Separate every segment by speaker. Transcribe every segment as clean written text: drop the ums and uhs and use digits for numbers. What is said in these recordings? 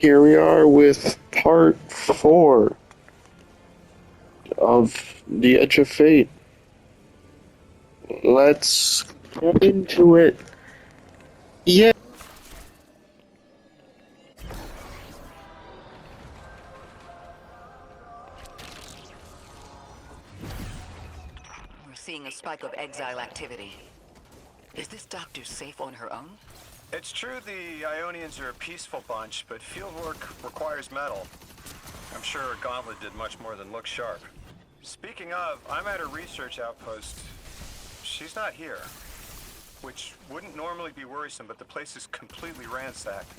Speaker 1: Here we are with part 4 of The Edge of Fate. Let's get into it. Yeah.
Speaker 2: We're seeing a spike of exile activity. Is this doctor safe on her own?
Speaker 3: It's true the Ionians are a peaceful bunch, but fieldwork requires metal. I'm sure her gauntlet did much more than look sharp. Speaking of, I'm at her research outpost. She's not here. Which wouldn't normally be worrisome, but the place is completely ransacked.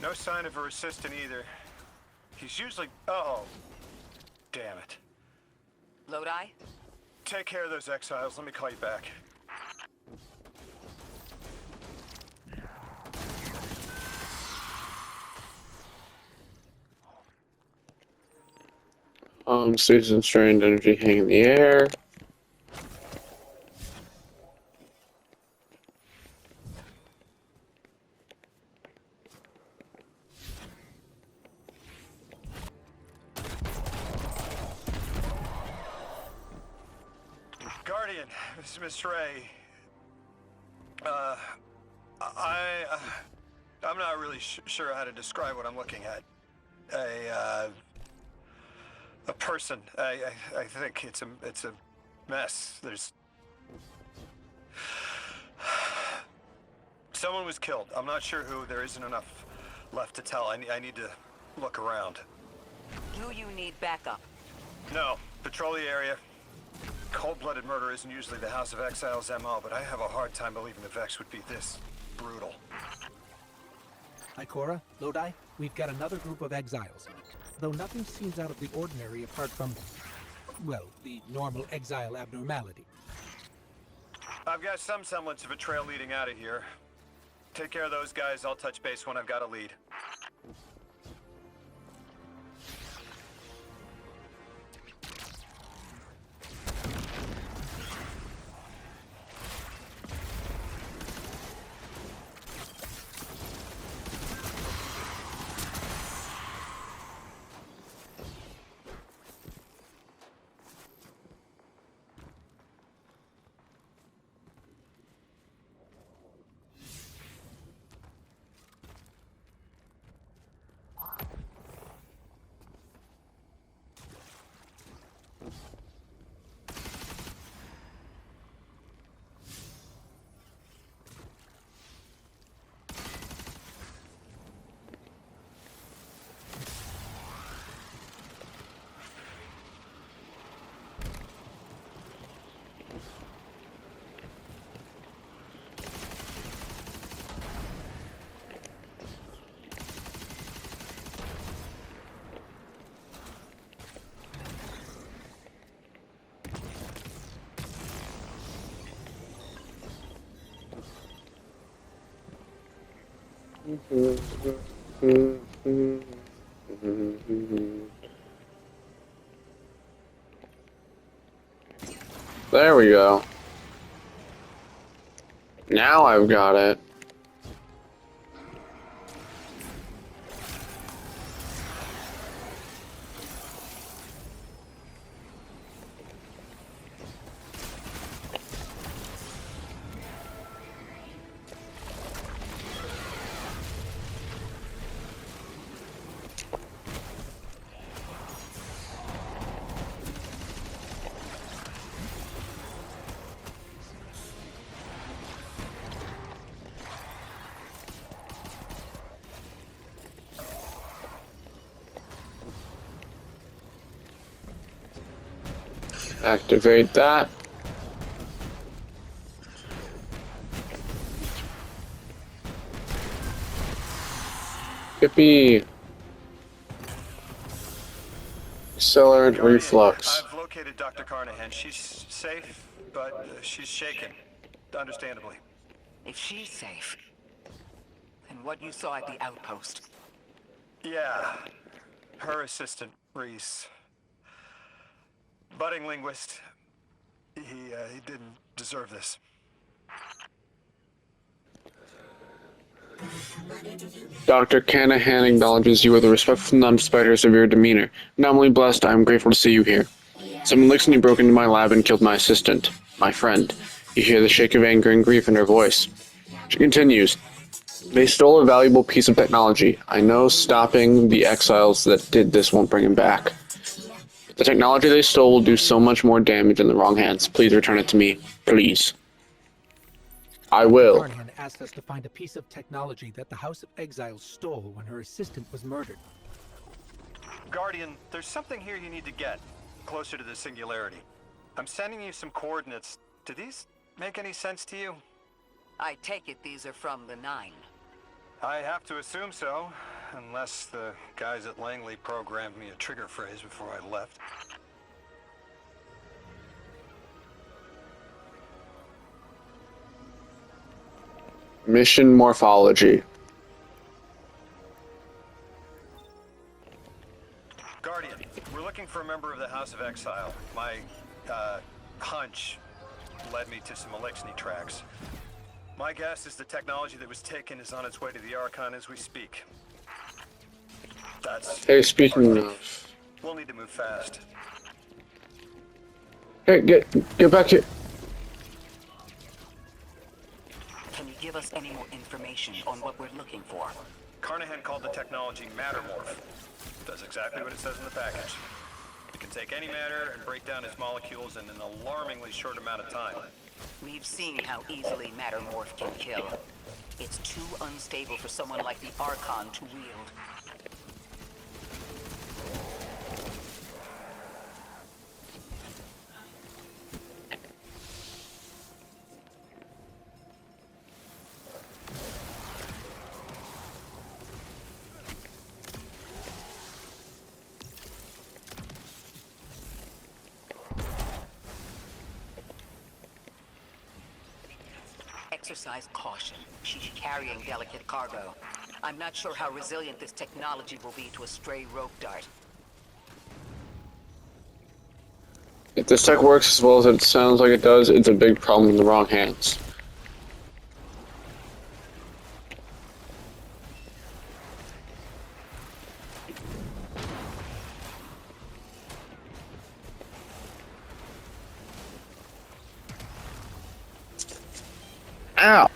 Speaker 3: No sign of her assistant either. He's usually... Oh, damn it.
Speaker 2: Lodi?
Speaker 3: Take care of those exiles. Let me call you back.
Speaker 1: Susan strained energy hang in the air.
Speaker 3: Guardian, this is Miss Ray. Uh, I'm not really sure how to describe what I'm looking at. A person. I think it's a mess. There's someone was killed. I'm not sure who. There isn't enough left to tell. I need to look around.
Speaker 2: Do you need backup?
Speaker 3: No, patrol the area. Cold-blooded murder isn't usually the House of Exiles' MO, but I have a hard time believing the Vex would be this brutal.
Speaker 4: Ikora, Lodi, we've got another group of exiles. Though nothing seems out of the ordinary apart from, well, the normal exile abnormality.
Speaker 3: I've got some semblance of a trail leading out of here. Take care of those guys. I'll touch base when I've got a lead.
Speaker 1: There we go. Now I've got it. Activate that. Yippee. Accelerant
Speaker 3: Guardian,
Speaker 1: reflux.
Speaker 3: I've located Dr. Carnahan. She's safe, but she's shaken. Understandably.
Speaker 2: If she's safe, then what you saw at the outpost.
Speaker 3: Yeah. Her assistant, Reese. Budding linguist. He didn't deserve this.
Speaker 1: Dr. Canahan acknowledges you with a respectful none despite her severe demeanor. Not only blessed, I am grateful to see you here. Someone Lixony broke into my lab and killed my assistant, my friend. You hear the shake of anger and grief in her voice. She continues, they stole a valuable piece of technology. I know stopping the exiles that did this won't bring him back. The technology they stole will do so much more damage in the wrong hands. Please return it to me. Please. I will.
Speaker 4: Carnahan asked us to find a piece of technology that the House of Exiles stole when her assistant was murdered.
Speaker 3: Guardian, there's something here you need to get, closer to the singularity. I'm sending you some coordinates. Do these make any sense to you?
Speaker 2: I take it these are from the Nine.
Speaker 3: I have to assume so, unless the guys at Langley programmed me a trigger phrase before I left.
Speaker 1: Mission morphology.
Speaker 3: Guardian, we're looking for a member of the House of Exile. My, hunch led me to some Elixni tracks. My guess is the technology that was taken is on its way to the Archon as we speak. That's...
Speaker 1: Hey, speaking of...
Speaker 3: We'll need to move fast.
Speaker 1: Hey, get back here.
Speaker 2: Can you give us any more information on what we're looking for?
Speaker 3: Carnahan called the technology Mattermorph. Does exactly what it says in the package. It can take any matter and break down its molecules in an alarmingly short amount of time.
Speaker 2: We've seen how easily Mattermorph can kill. It's too unstable for someone like the Archon to wield. Exercise caution. She's carrying delicate cargo. I'm not sure how resilient this technology will be to a stray rope dart.
Speaker 1: If this tech works as well as it sounds like it does, it's a big problem in the wrong hands. Ow!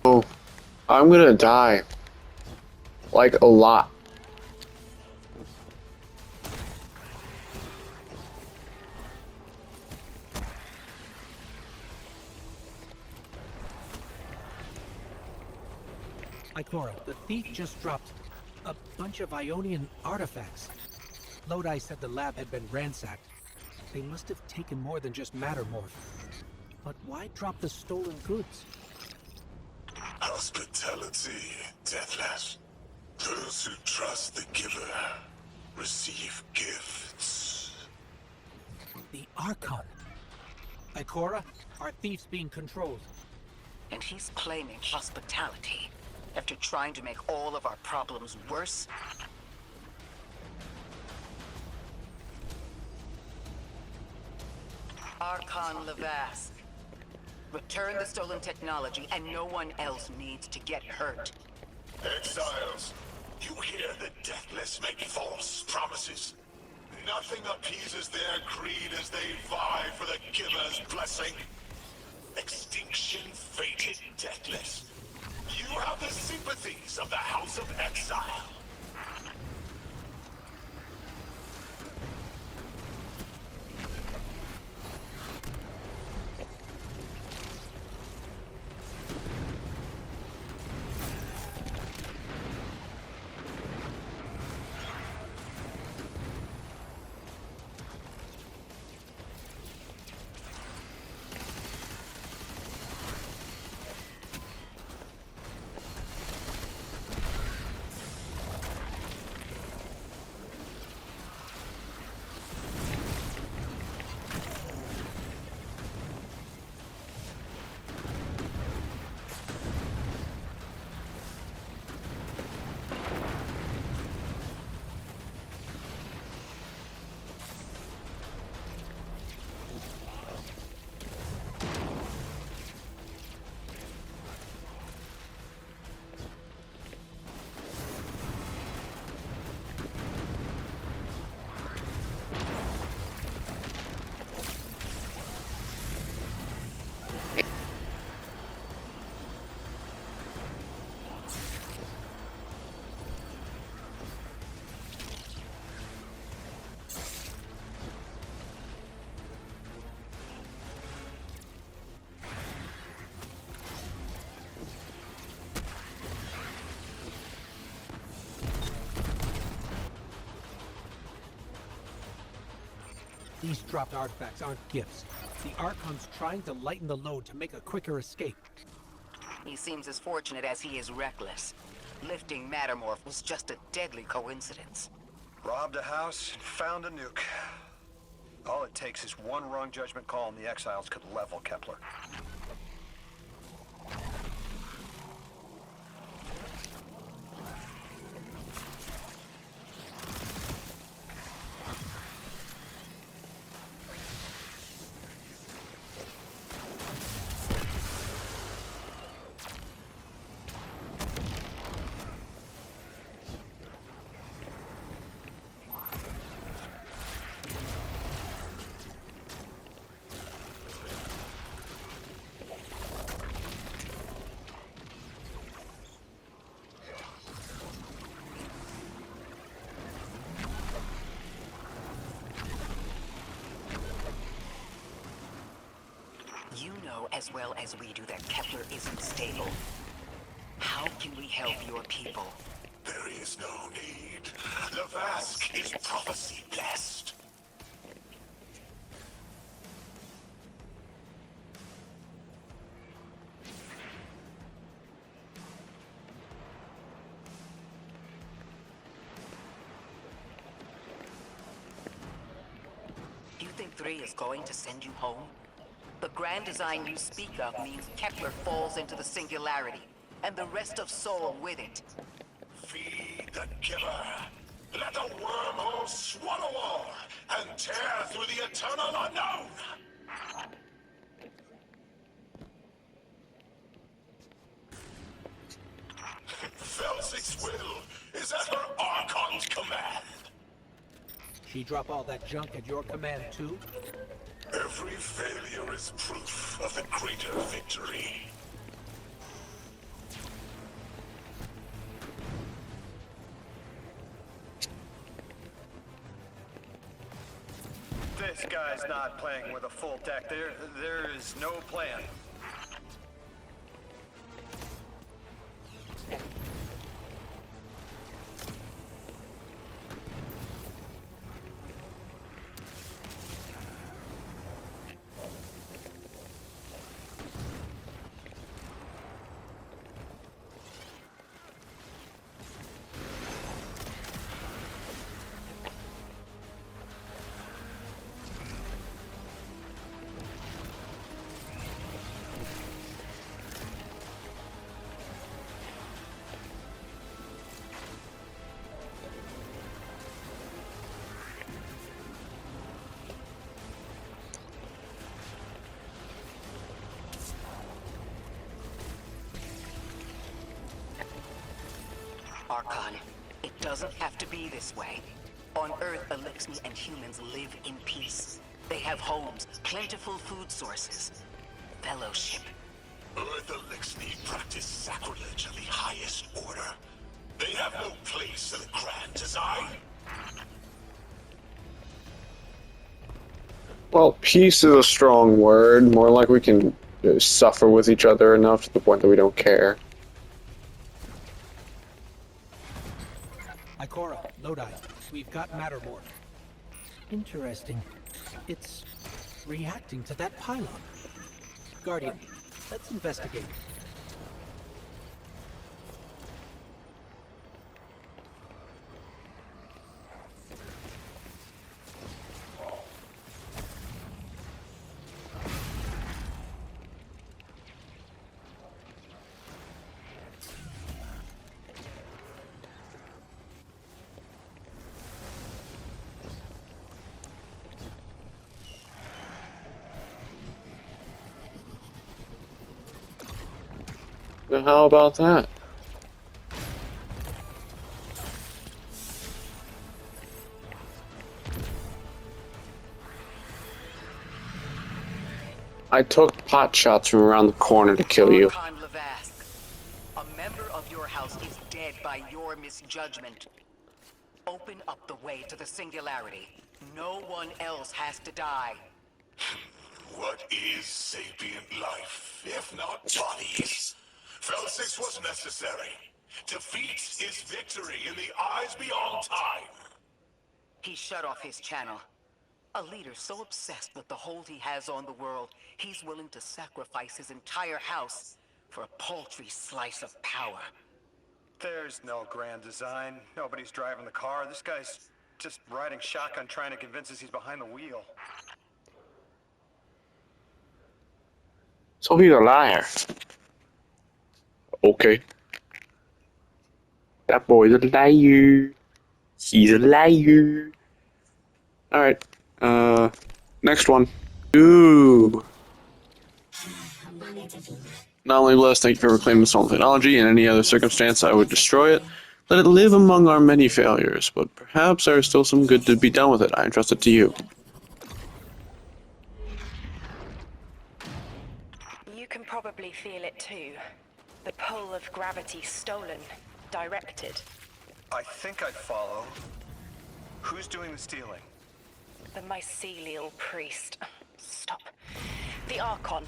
Speaker 1: Oh, I'm gonna die. Like a lot.
Speaker 4: Ikora, the thief just dropped a bunch of Ionian artifacts. Lodi said the lab had been ransacked. They must have taken more than just Mattermorph. But why drop the stolen goods?
Speaker 5: Hospitality, Deathless. Those who trust the giver receive gifts.
Speaker 4: The Archon. Ikora, our thief's being controlled.
Speaker 2: And he's claiming hospitality after trying to make all of our problems worse. Archon Levasque. Return the stolen technology and no one else needs to get hurt.
Speaker 5: Exiles, you hear the Deathless make false promises. Nothing appeases their greed as they vie for the giver's blessing. Extinction fated Deathless. You have the sympathies of the House of Exile.
Speaker 4: These dropped artifacts aren't gifts. The Archon's trying to lighten the load to make a quicker escape.
Speaker 2: He seems as fortunate as he is reckless. Lifting Mattermorph was just a deadly coincidence.
Speaker 3: Robbed a house and found a nuke. All it takes is one wrong judgment call and the Exiles could level Kepler.
Speaker 2: You know as well as we do that Kepler isn't stable. How can we help your people?
Speaker 5: There is no need. The Vask is prophecy blessed.
Speaker 2: You think 3 is going to send you home? The grand design you speak of means Kepler falls into the singularity, and the rest of Sol with it.
Speaker 5: Feed the giver. Let the wormhole swallow all and tear through the eternal unknown. Felsic's will is at her Archon's command.
Speaker 4: She drop all that junk at your command too?
Speaker 5: Every failure is proof of the greater victory.
Speaker 3: This guy's not playing with a full deck. There is no plan.
Speaker 2: Archon, it doesn't have to be this way. On Earth, Eliksni and humans live in peace. They have homes, plentiful food sources, fellowship.
Speaker 5: Earth Eliksni practice sacrilege of the highest order. They have no place in the grand design.
Speaker 1: Well, peace is a strong word. More like we can suffer with each other enough to the point that we don't care.
Speaker 4: Ikora, Lodi, we've got Mattermorph. Interesting. It's reacting to that pylon. Guardian, let's investigate.
Speaker 1: Now how about that? I took pot shots from around the corner to kill you.
Speaker 2: Archon Levask, a member of your house is dead by your misjudgment. Open up the way to the singularity. No one else has to die.
Speaker 5: What is sapient life, if not bodies? Felsix was necessary. Defeat is victory in the eyes beyond time.
Speaker 2: He shut off his channel. A leader so obsessed with the hold he has on the world, he's willing to sacrifice his entire house for a paltry slice of power.
Speaker 3: There's no grand design. Nobody's driving the car. This guy's just riding shotgun trying to convince us he's behind the wheel.
Speaker 1: So he's a liar. Okay. That boy's a liar. He's a liar. Alright. Next one. Ooh. Not only blessed, thank you for reclaiming stolen technology. In any other circumstance, I would destroy it. Let it live among our many failures, but perhaps there is still some good to be done with it. I entrust it to you.
Speaker 6: You can probably feel it too. The pull of gravity stolen, directed.
Speaker 3: I think I follow. Who's doing the stealing?
Speaker 6: The mycelial priest. Stop. The Archon.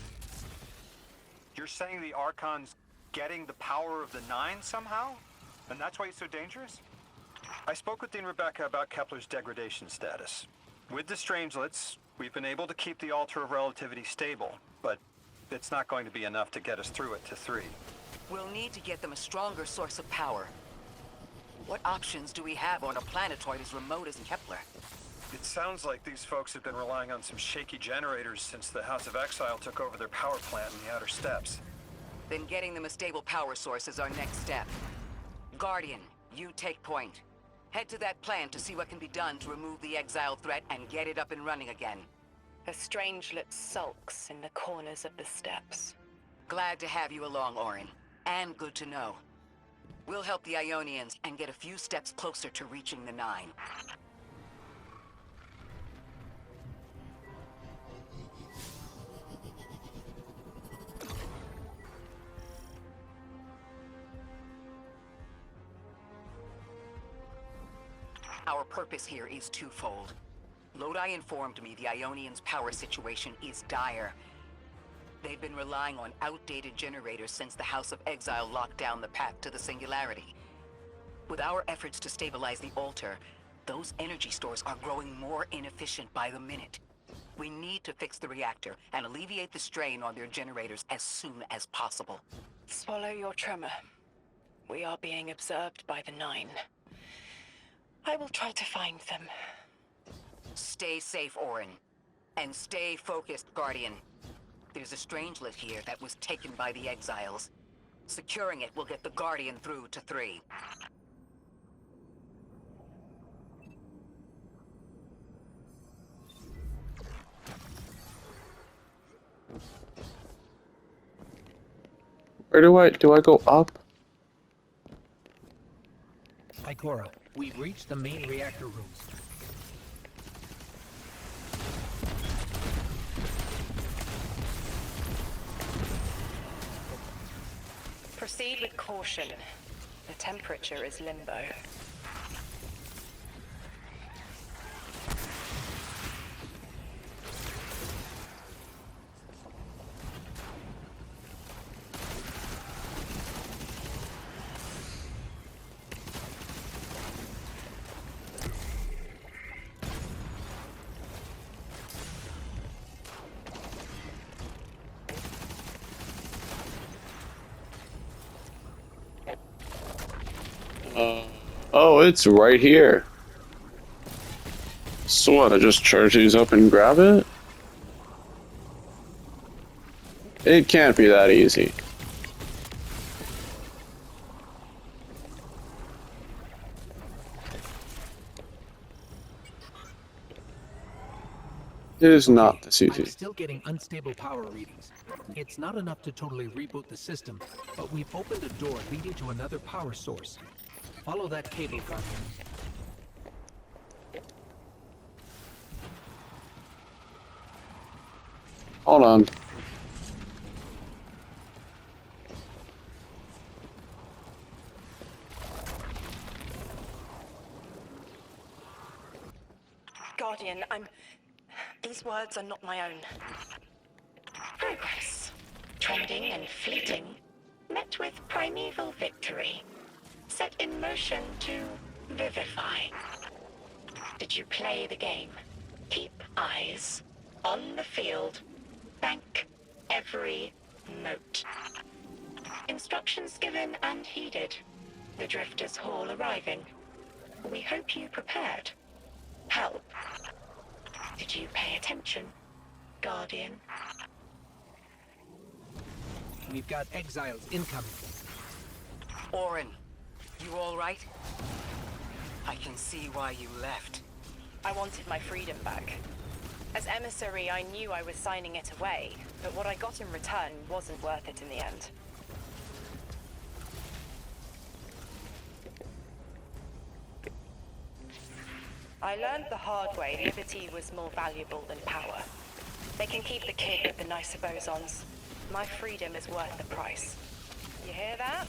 Speaker 3: You're saying the Archon's getting the power of the Nine somehow? And that's why he's so dangerous? I spoke with Dean Rebecca about Kepler's degradation status. With the Strangelets, we've been able to keep the Altar of Relativity stable, but it's not going to be enough to get us through it to 3.
Speaker 2: We'll need to get them a stronger source of power. What options do we have on a planetoid as remote as Kepler?
Speaker 3: It sounds like these folks have been relying on some shaky generators since the House of Exile took over their power plant in the Outer Steppes.
Speaker 2: Then getting them a stable power source is our next step. Guardian, you take point. Head to that plant to see what can be done to remove the exile threat and get it up and running again.
Speaker 6: The Strangelet sulks in the corners of the steppes.
Speaker 2: Glad to have you along, Orin. And good to know. We'll help the Ionians and get a few steps closer to reaching the Nine. Our purpose here is twofold. Lodi informed me the Ionians' power situation is dire. They've been relying on outdated generators since the House of Exile locked down the path to the Singularity. With our efforts to stabilize the altar, those energy stores are growing more inefficient by the minute. We need to fix the reactor and alleviate the strain on their generators as soon as possible.
Speaker 6: Swallow your tremor. We are being observed by the Nine. I will try to find them.
Speaker 2: Stay safe, Orin. And stay focused, Guardian. There's a Strangelet here that was taken by the Exiles. Securing it will get the Guardian through to 3.
Speaker 1: Where do I go up?
Speaker 4: Ikora, we've reached the main reactor rooms.
Speaker 6: Proceed with caution. The temperature is limbo.
Speaker 1: Oh, it's right here. So what, I just charge these up and grab it? It can't be that easy. It is not this easy.
Speaker 4: I'm still getting unstable power readings. It's not enough to totally reboot the system, but we've opened a door leading to another power source. Follow that cable, Guardian.
Speaker 1: Hold on.
Speaker 6: Guardian, these words are not my own.
Speaker 7: Progress. Trending and fleeting. Met with primeval victory. Set in motion to vivify. Did you play the game? Keep eyes on the field. Bank every note. Instructions given and heeded. The Drifters Hall arriving. We hope you prepared. Help. Did you pay attention, Guardian?
Speaker 4: We've got exiles incoming.
Speaker 2: Orin, you all right? I can see why you left.
Speaker 6: I wanted my freedom back. As emissary, I knew I was signing it away, but what I got in return wasn't worth it in the end. I learned the hard way liberty was more valuable than power. They can keep the kid with the nicer bosons. My freedom is worth the price. You hear that?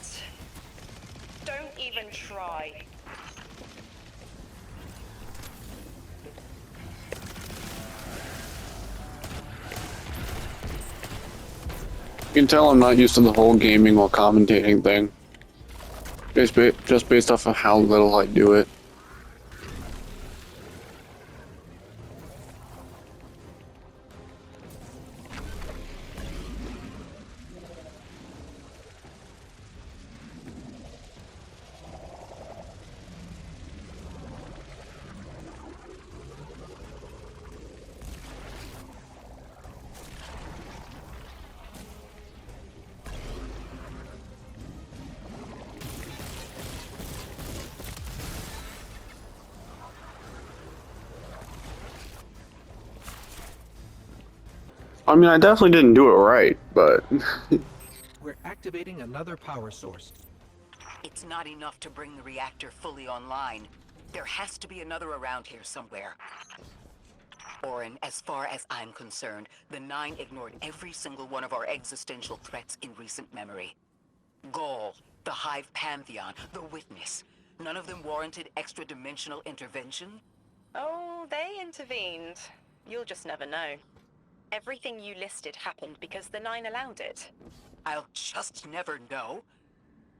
Speaker 6: Don't even try.
Speaker 1: You can tell I'm not used to the whole gaming while commentating thing. Just based off of how little I do it. I mean, I definitely didn't do it right, but...
Speaker 4: We're activating another power source.
Speaker 2: It's not enough to bring the reactor fully online. There has to be another around here somewhere. Orin, as far as I'm concerned, the Nine ignored every single one of our existential threats in recent memory. Gaul, the Hive Pantheon, the Witness. None of them warranted extra-dimensional intervention?
Speaker 6: Oh, they intervened. You'll just never know. Everything you listed happened because the Nine allowed it.
Speaker 2: I'll just never know.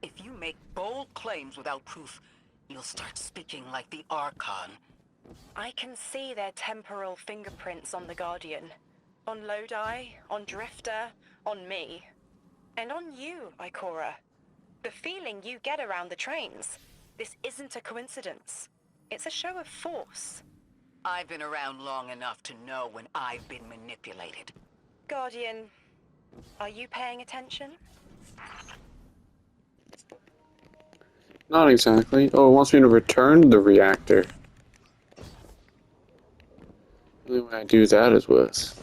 Speaker 2: If you make bold claims without proof, you'll start speaking like the Archon.
Speaker 6: I can see their temporal fingerprints on the Guardian. On Lodi, on Drifter, on me. And on you, Ikora. The feeling you get around the trains. This isn't a coincidence. It's a show of force.
Speaker 2: I've been around long enough to know when I've been manipulated.
Speaker 6: Guardian, are you paying attention?
Speaker 1: Not exactly. Oh, it wants me to return the reactor. The only way I do that is with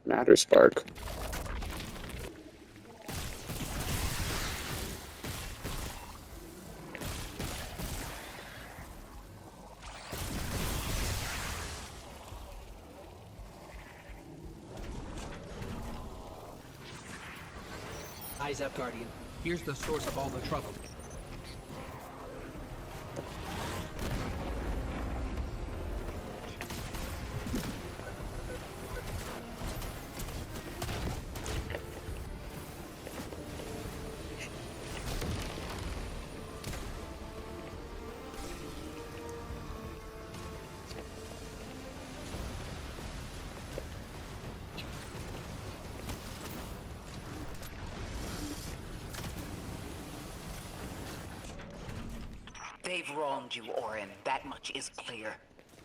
Speaker 1: Matter Spark.
Speaker 4: Eyes up, Guardian. Here's the source of all the trouble.
Speaker 2: They've wronged you, Orin. That much is clear.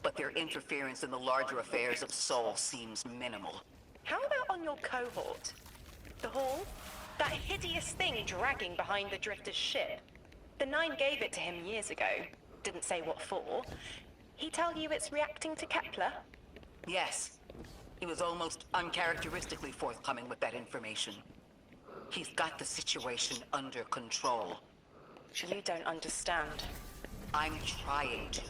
Speaker 2: But their interference in the larger affairs of Sol seems minimal.
Speaker 6: How about on your cohort? The Hall? That hideous thing dragging behind the Drifter's ship. The Nine gave it to him years ago. Didn't say what for. He tell you it's reacting to Kepler?
Speaker 2: Yes. He was almost uncharacteristically forthcoming with that information. He's got the situation under control.
Speaker 6: You don't understand.
Speaker 2: I'm trying to.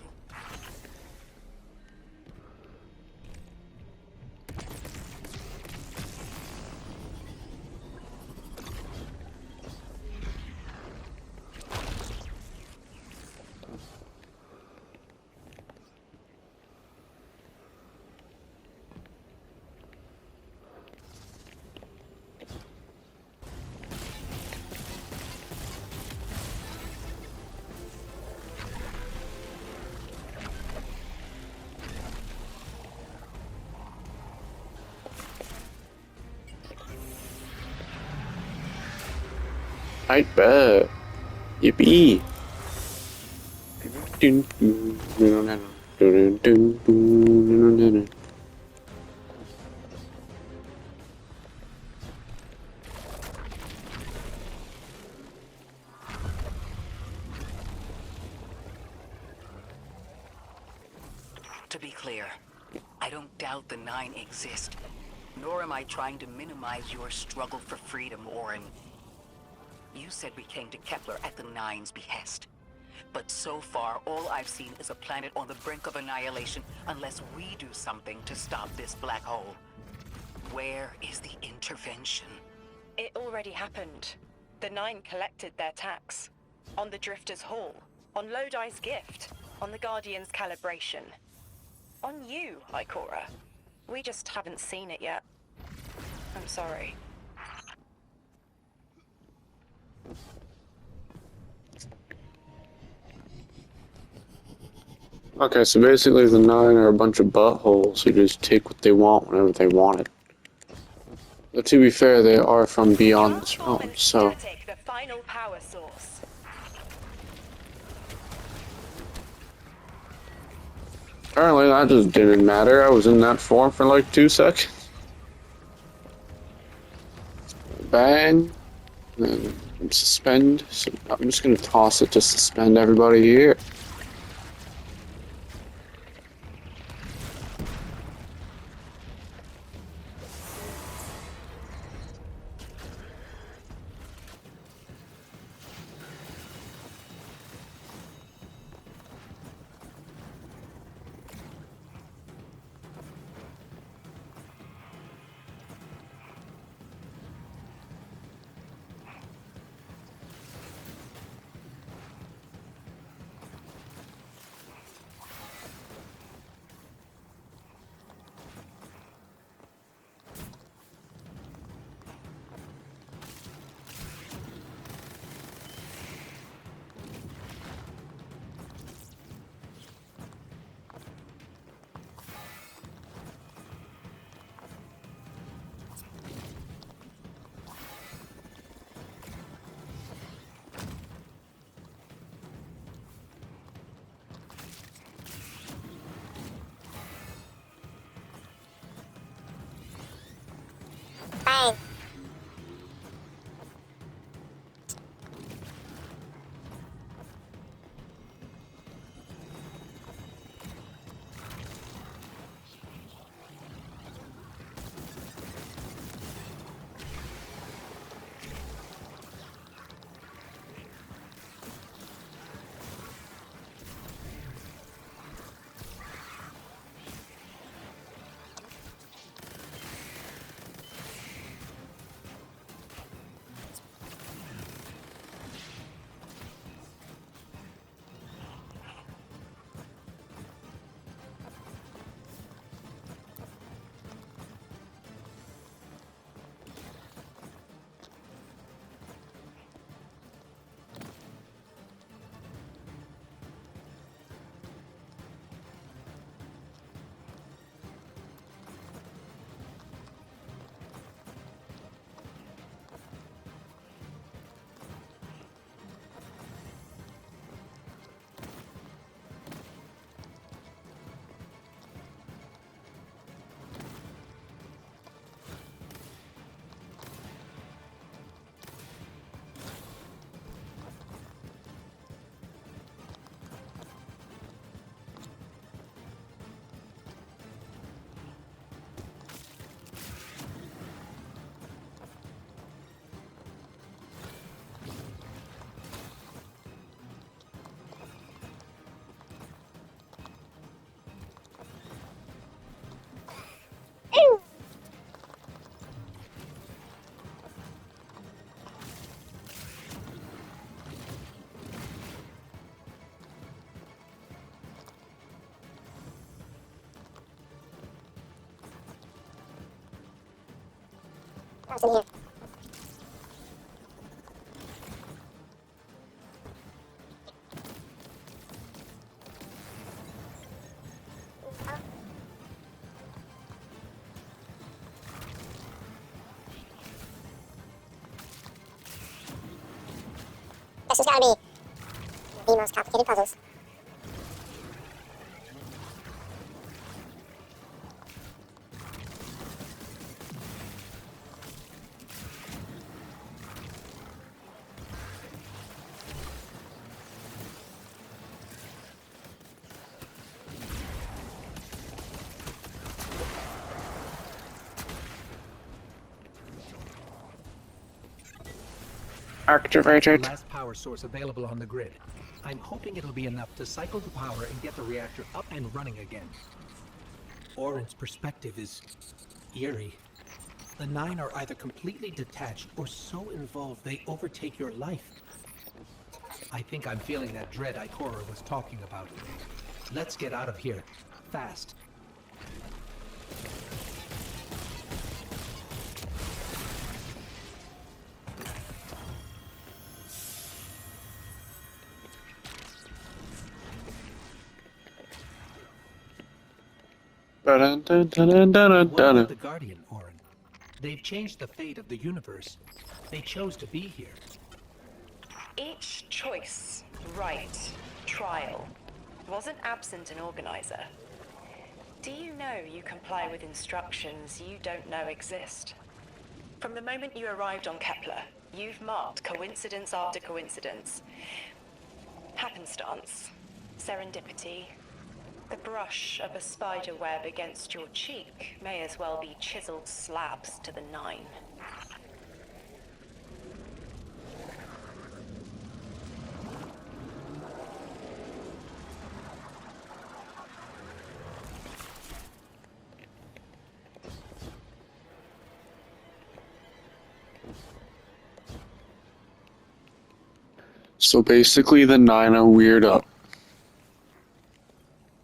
Speaker 1: I bet. Yippee.
Speaker 2: To be clear, I don't doubt the Nine exist, nor am I trying to minimize your struggle for freedom, Orin. You said we came to Kepler at the Nine's behest. But so far, all I've seen is a planet on the brink of annihilation unless we do something to stop this black hole. Where is the intervention?
Speaker 6: It already happened. The Nine collected their tax. On the Drifter's Hall. On Lodi's gift. On the Guardian's calibration. On you, Ikora. We just haven't seen it yet. I'm sorry.
Speaker 1: Okay, so basically the Nine are a bunch of buttholes who just take what they want whenever they want it. But to be fair, they are from beyond this
Speaker 6: Transform
Speaker 1: realm,
Speaker 6: and
Speaker 1: so...
Speaker 6: static the final power source.
Speaker 1: Apparently that just didn't matter. I was in that form for like 2 seconds. Bang. And suspend. So I'm just gonna toss it to suspend everybody here.
Speaker 8: This is gonna be the most complicated puzzles.
Speaker 4: The
Speaker 1: Activated.
Speaker 4: last power source available on the grid. I'm hoping it'll be enough to cycle the power and get the reactor up and running again. Orin's perspective is eerie. The Nine are either completely detached or so involved they overtake your life. I think I'm feeling that dread Ikora was talking about. Let's get out of here. Fast. What about the Guardian, Orin? They've changed the fate of the universe. They chose to be here.
Speaker 6: Each choice, right, trial, wasn't absent an organizer. Do you know you comply with instructions you don't know exist? From the moment you arrived on Kepler, you've marked coincidence after coincidence. Happenstance, serendipity. The brush of a spider web against your cheek may as well be chiseled slabs to the Nine.
Speaker 1: So basically, the Nine are weird up.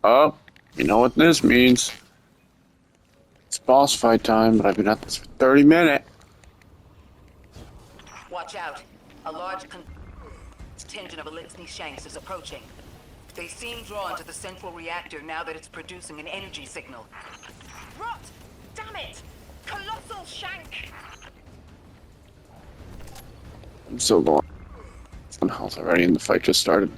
Speaker 1: Oh, you know what this means. It's boss fight time, but I've been at this for 30 minutes.
Speaker 2: Watch out. A large contingent of Elixni Shanks is approaching. They seem drawn to the central reactor now that it's producing an energy signal.
Speaker 6: Rot! Damn it! Colossal Shank!
Speaker 1: I'm so low on health already, and the fight just started.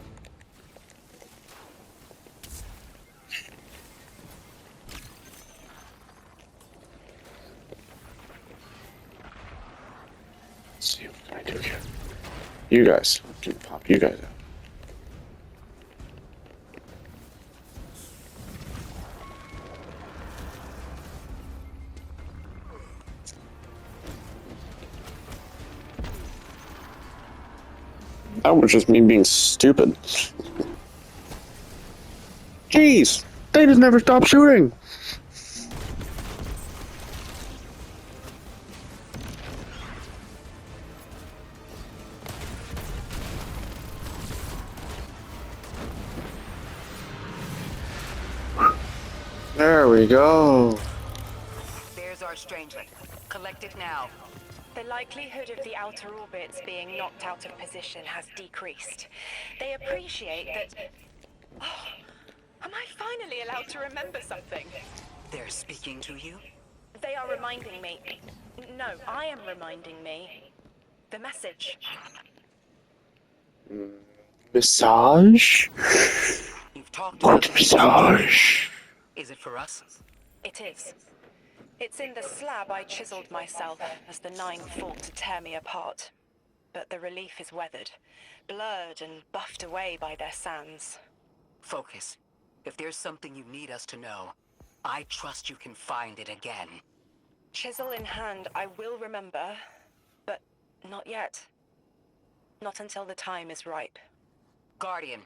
Speaker 1: Let's see what can I do here. You guys, can pop you guys out. That was just me being stupid. Jeez, they just never stop shooting. There we go.
Speaker 2: There's our strangelet. Collect it now.
Speaker 6: The likelihood of the outer orbits being knocked out of position has decreased. They appreciate that... Oh, am I finally allowed to remember something?
Speaker 2: They're speaking to you?
Speaker 6: They are reminding me. No, I am reminding me. The message.
Speaker 1: Massage?
Speaker 2: You've talked about
Speaker 1: What
Speaker 2: the
Speaker 1: massage?
Speaker 2: Is it for us?
Speaker 6: It is. It's in the slab I chiseled myself as the Nine fought to tear me apart. But the relief is weathered, blurred and buffed away by their sands.
Speaker 2: Focus. If there's something you need us to know, I trust you can find it again.
Speaker 6: Chisel in hand, I will remember, but not yet. Not until the time is ripe.
Speaker 2: Guardian,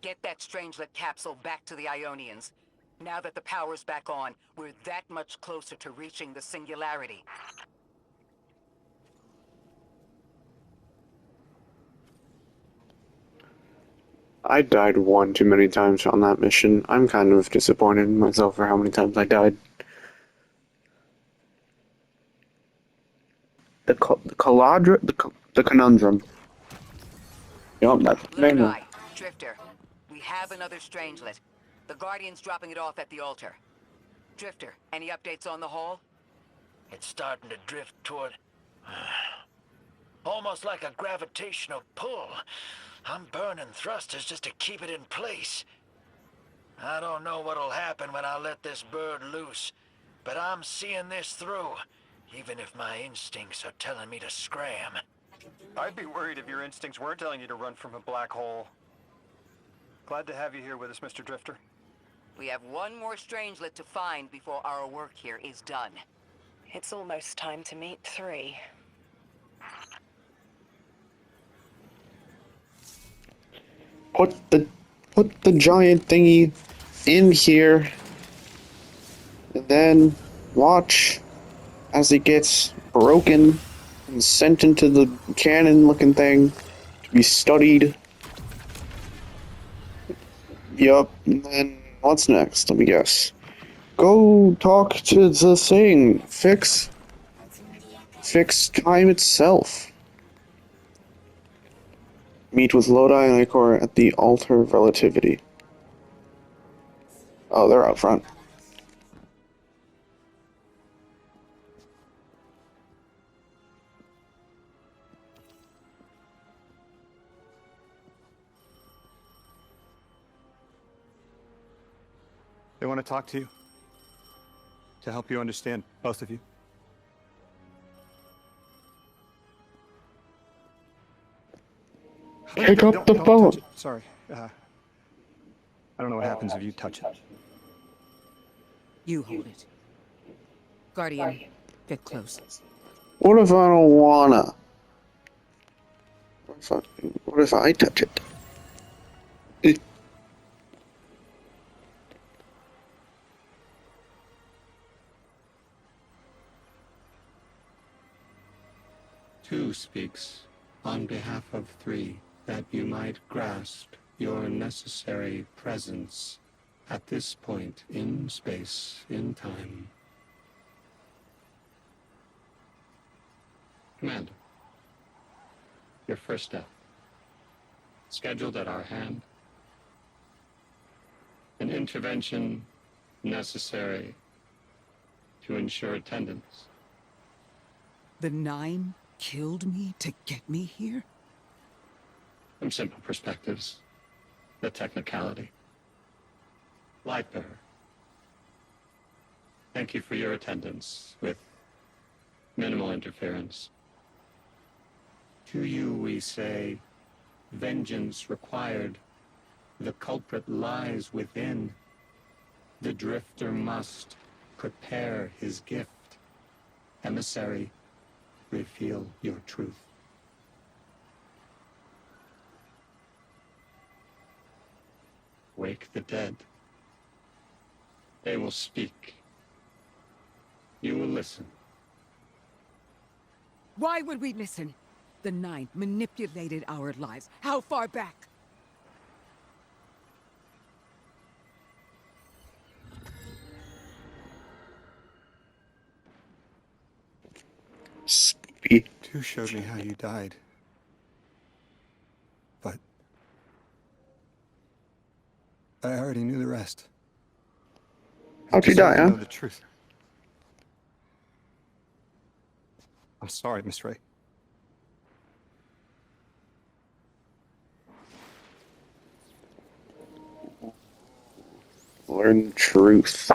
Speaker 2: get that strangelet capsule back to the Ionians. Now that the power's back on, we're that much closer to reaching the singularity.
Speaker 1: I died one too many times on that mission. I'm kind of disappointed in myself for how many times I died. The conundrum. Yup, that's the name.
Speaker 2: Lodi, Drifter, we have another strangelet. The Guardian's dropping it off at the altar. Drifter, any updates on the hall?
Speaker 9: It's starting to drift toward... Almost like a gravitational pull. I'm burning thrusters just to keep it in place. I don't know what'll happen when I let this bird loose, but I'm seeing this through, even if my instincts are telling me to scram.
Speaker 3: I'd be worried if your instincts were telling you to run from a black hole. Glad to have you here with us, Mr. Drifter.
Speaker 2: We have one more Strangelet to find before our work here is done.
Speaker 6: It's almost time to meet 3.
Speaker 1: Put the giant thingy in here, and then watch as it gets broken and sent into the cannon-looking thing to be studied. Yup, and then what's next? Let me guess. Go talk to the thing. Fix time itself. Meet with Lodi and Ikora at the Altar of Relativity. Oh, they're out front.
Speaker 3: They want to talk to you. To help you understand, both of you.
Speaker 1: Pick up the
Speaker 3: Don't
Speaker 1: phone.
Speaker 3: touch it. Sorry. I don't know what happens if you touch it.
Speaker 10: You hold it. Guardian, get close.
Speaker 1: What if I don't wanna? What if I touch it?
Speaker 11: Two speaks on behalf of 3, that you might grasp your necessary presence at this point in space, in time. Commander, your first step, scheduled at our hand. An intervention necessary to ensure attendance.
Speaker 10: The 9 killed me to get me here?
Speaker 11: From simple perspectives, the technicality. Lightbearer, thank you for your attendance with minimal interference. To you we say, vengeance required. The culprit lies within. The drifter must prepare his gift. Emissary, reveal your truth. Wake the dead. They will speak. You will listen.
Speaker 10: Why would we listen? The 9 manipulated our lives. How far back?
Speaker 1: Spoopy.
Speaker 3: 2 showed me how you died. But I already knew the rest.
Speaker 1: How'd you
Speaker 3: I deserve
Speaker 1: die,
Speaker 3: to
Speaker 1: huh?
Speaker 3: know the truth. I'm sorry, Miss Ray.
Speaker 1: Learn the truth.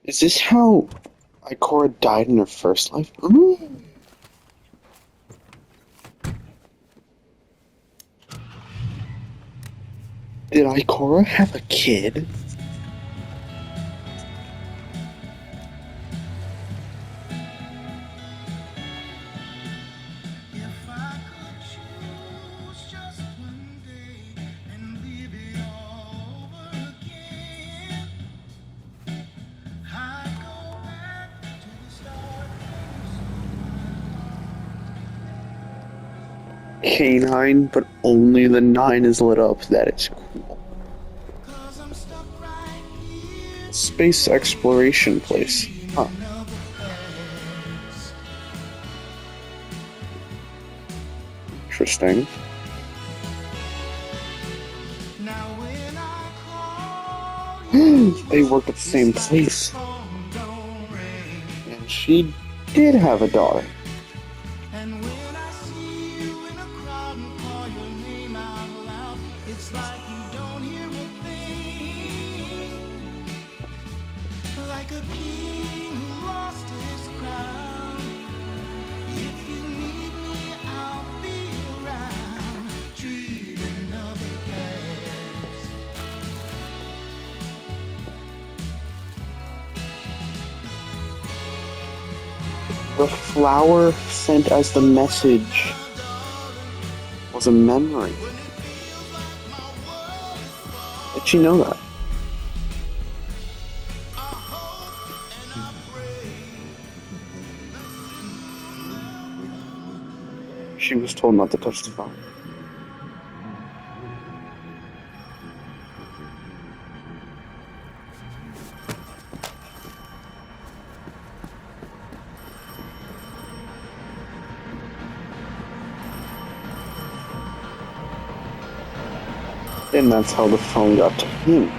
Speaker 1: Is this how Ikora died in her first life? Ooh. Did Ikora have a kid? K9, but only the 9 is lit up. That is cool. Space exploration place. Huh. Interesting. They work at the same place. And she did have a daughter.
Speaker 12: And when I see you in a crowd and call your name out loud, it's like you don't hear a thing. Like a king who lost his crown. If you need me, I'll be around. Dreaming of a place.
Speaker 1: The flower sent as the message was a memory. Did she know that? She was told not to touch the flower. And that's how the phone got to him.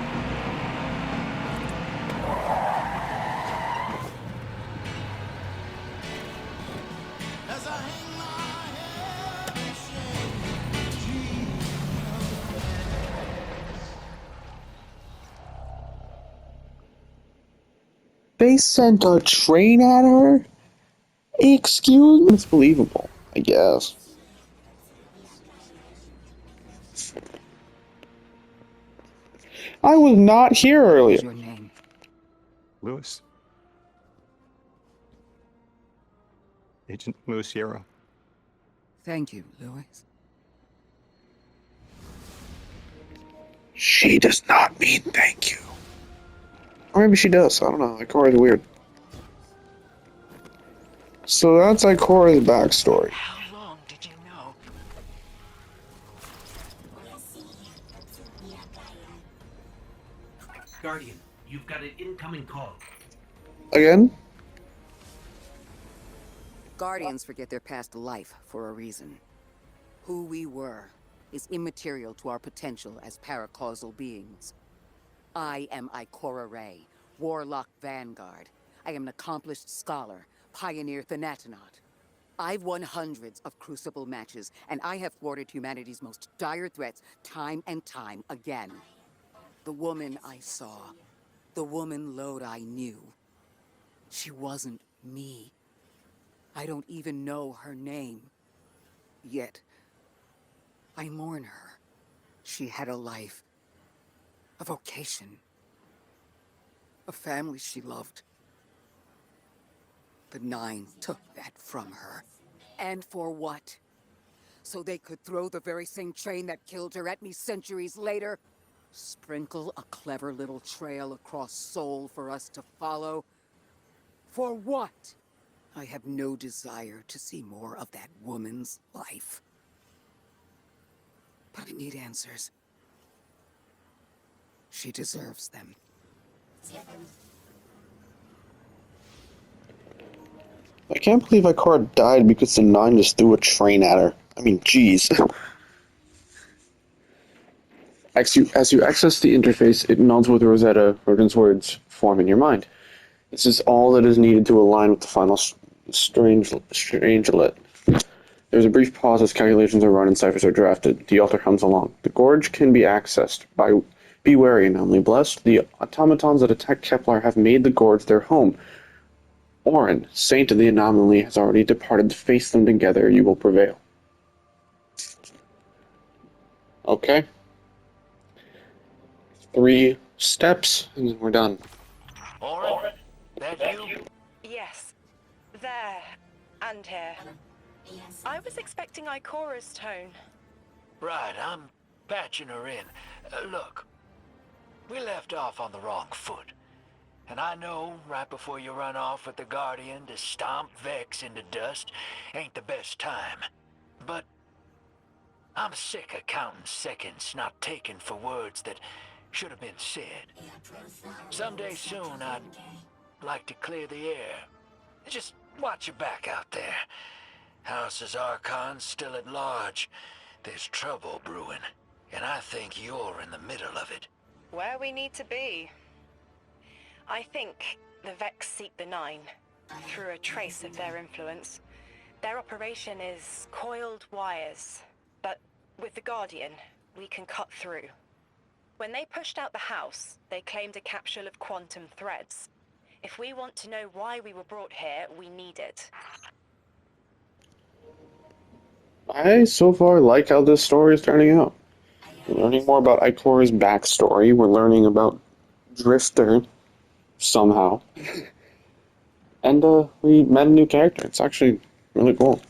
Speaker 1: They sent a train at her? Excuse me? It's believable, I guess. I was not here earlier.
Speaker 10: Your name.
Speaker 13: Lewis. Agent Lewis Sierra.
Speaker 10: Thank you, Lewis.
Speaker 1: She does not mean thank you. Or maybe she does, I don't know. Ikora's weird. So that's Ikora's backstory.
Speaker 2: How long did you know?
Speaker 4: Guardian, you've got an incoming call.
Speaker 1: Again?
Speaker 10: Guardians forget their past life for a reason. Who we were is immaterial to our potential as paracausal beings. I am Ikora Rey, Warlock Vanguard. I am an accomplished scholar, pioneer Thanatonaut. I've won hundreds of Crucible matches, and I have thwarted humanity's most dire threats time and time again. The woman I saw, the woman Lodi knew, she wasn't me. I don't even know her name. Yet, I mourn her. She had a life, a vocation, a family she loved. The Nine took that from her. And for what? So they could throw the very same train that killed her at me centuries later? Sprinkle a clever little trail across Sol for us to follow? For what? I have no desire to see more of that woman's life. But I need answers. She deserves them.
Speaker 1: I can't believe Ikora died because the Nine just threw a train at her. I mean, jeez. As you access the interface, it nods with Rosetta Rodin's words form in your mind. This is all that is needed to align with the final strangelet. There's a brief pause as calculations are run and ciphers are drafted. The altar comes along. The gorge can be accessed. Be wary, anomaly blessed. The automatons that attack Kepler have made the gorge their home. Orin, saint of the anomaly, has already departed. To face them together, you will prevail. Okay. 3 steps, and then we're done.
Speaker 9: Orin, that you?
Speaker 6: Yes. There. And here. I was expecting Ikora's tone.
Speaker 9: Right, I'm patching her in. Look, we left off on the wrong foot. And I know right before you run off with the Guardian to stomp Vex into dust ain't the best time. But I'm sick of counting seconds not taken for words that should have been said. Someday soon I'd like to clear the air. Just watch your back out there. House's Archon's still at large. There's trouble brewing, and I think you're in the middle of it.
Speaker 6: Where we need to be. I think the Vex seek the Nine. through a trace of their influence. Their operation is coiled wires, but with the Guardian, we can cut through. When they pushed out the house, they claimed a capsule of quantum threads. If we want to know why we were brought here, we need it.
Speaker 1: I so far like how this story is turning out. We're learning more about Ikora's backstory. We're learning about Drifter somehow. And we met a new character. It's actually really cool.